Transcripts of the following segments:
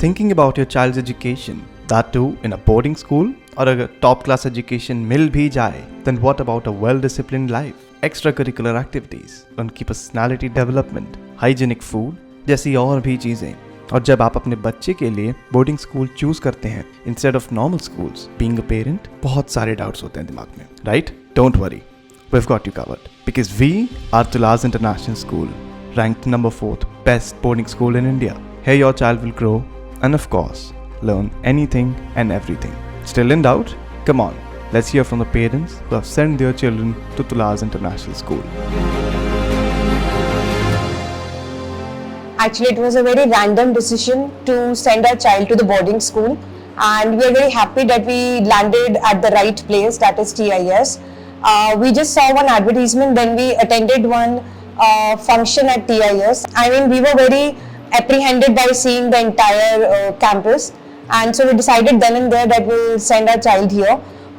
Thinking about your child's education, that too in a boarding school, और अगर top class education मिल भी जाए, then what about a well-disciplined life, extracurricular activities, उनकी personality development, hygienic food जैसी और भी चीज़ें। और जब आप अपने बच्चे के लिए बोर्डिंग स्कूल चूज करते हैं instead of normal schools, being a parent बहुत सारे डाउट्स होते हैं दिमाग में, right? Don't worry, we've got you covered because we are Tulaz International School, ranked number 4th best boarding school in India. Here your child will grow and of course learn anything and everything. Still in doubt? Come on, let's hear from the parents who have sent their children to Tulaz International School. Actually, it was a very random decision to send our child to the boarding school, and we are very happy that we landed at the right place, that is TIS. We just saw one advertisement, then we attended one function at TIS. I mean, we were very apprehended by seeing the entire campus, and so we decided then and there that we'll send our child here.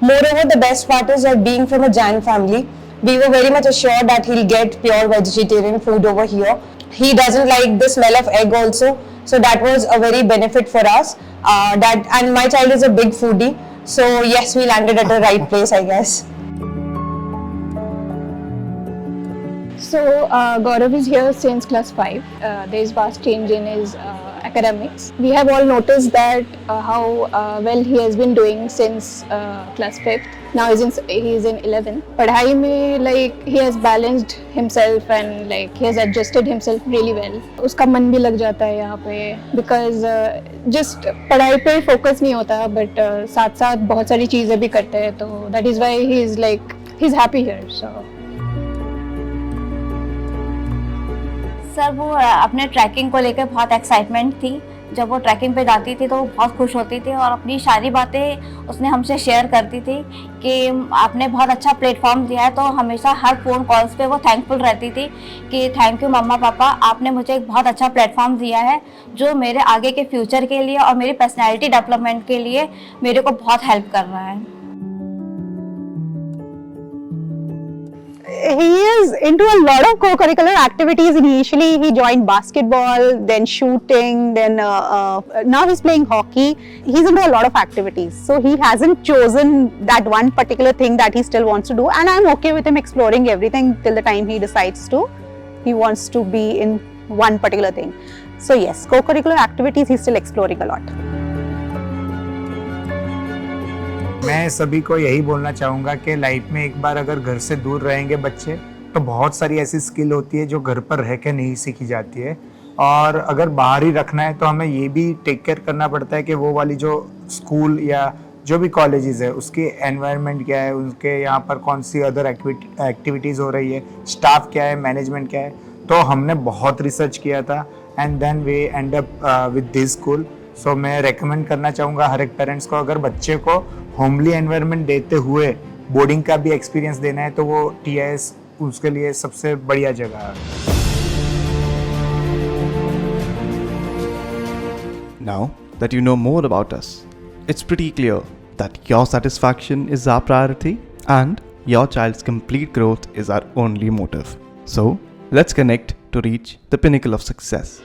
Moreover, the best part is that being from a Jain family, we were very much assured that he'll get pure vegetarian food over here. He doesn't like the smell of egg also, so that was a very benefit for us. And my child is a big foodie, so yes, we landed at the right place, I guess. So Gaurav is here since class 5. There is vast change in his academics. We have all noticed that how well he has been doing since class 5th. Now he is in 11th. पढ़ाई में like he has balanced himself and like he has adjusted himself really well. उसका मन भी लग जाता है यहाँ पे because just पढ़ाई पे focus नहीं होता but साथ साथ बहुत सारी चीज़ें भी करते हैं, तो that is why he is like he's happy here. So sir वो अपने ट्रैकिंग को लेकर बहुत एक्साइटमेंट थी। जब वो ट्रैकिंग पे जाती थी तो वो बहुत खुश होती थी और अपनी सारी बातें उसने हमसे शेयर करती थी कि आपने बहुत अच्छा प्लेटफॉर्म दिया है। तो हमेशा हर फ़ोन कॉल्स पे वो थैंकफुल रहती थी कि थैंक यू मम्मा पापा, आपने मुझे एक बहुत अच्छा प्लेटफॉर्म दिया है जो मेरे आगे के फ्यूचर के लिए और मेरी पर्सनैलिटी डेवलपमेंट के लिए मेरे को बहुत हेल्प कर रहा है। He is into a lot of co-curricular activities. Initially, he joined basketball, then shooting, then now he's playing hockey. He's into a lot of activities. So he hasn't chosen that one particular thing that he still wants to do. And I'm okay with him exploring everything till the time he decides to. He wants to be in one particular thing. So yes, co-curricular activities, he's still exploring a lot. मैं सभी को यही बोलना चाहूँगा कि life में एक बार अगर घर से दूर रहेंगे बच्चे तो बहुत सारी ऐसी स्किल होती है जो घर पर रह के नहीं सीखी जाती है, और अगर बाहर ही रखना है तो हमें ये भी टेक केयर करना पड़ता है कि वो वाली जो स्कूल या जो भी कॉलेजेस है उसकी एनवायरनमेंट क्या है, उनके यहाँ पर कौन सी अदर एक्टिविटीज़ हो रही है, स्टाफ क्या है, मैनेजमेंट क्या है। तो हमने बहुत रिसर्च किया था and then we end up with this school. So मैं रेकमेंड करना चाहूँगा हर एक पेरेंट्स को, अगर बच्चे को होमली एनवायरनमेंट देते हुए बोर्डिंग का भी एक्सपीरियंस देना है तो वो TIS उसके लिए सबसे बढ़िया जगह है। Now that you know more about us, it's pretty clear that your satisfaction is our priority and your child's complete growth is our only motive. So let's connect to reach the pinnacle of success.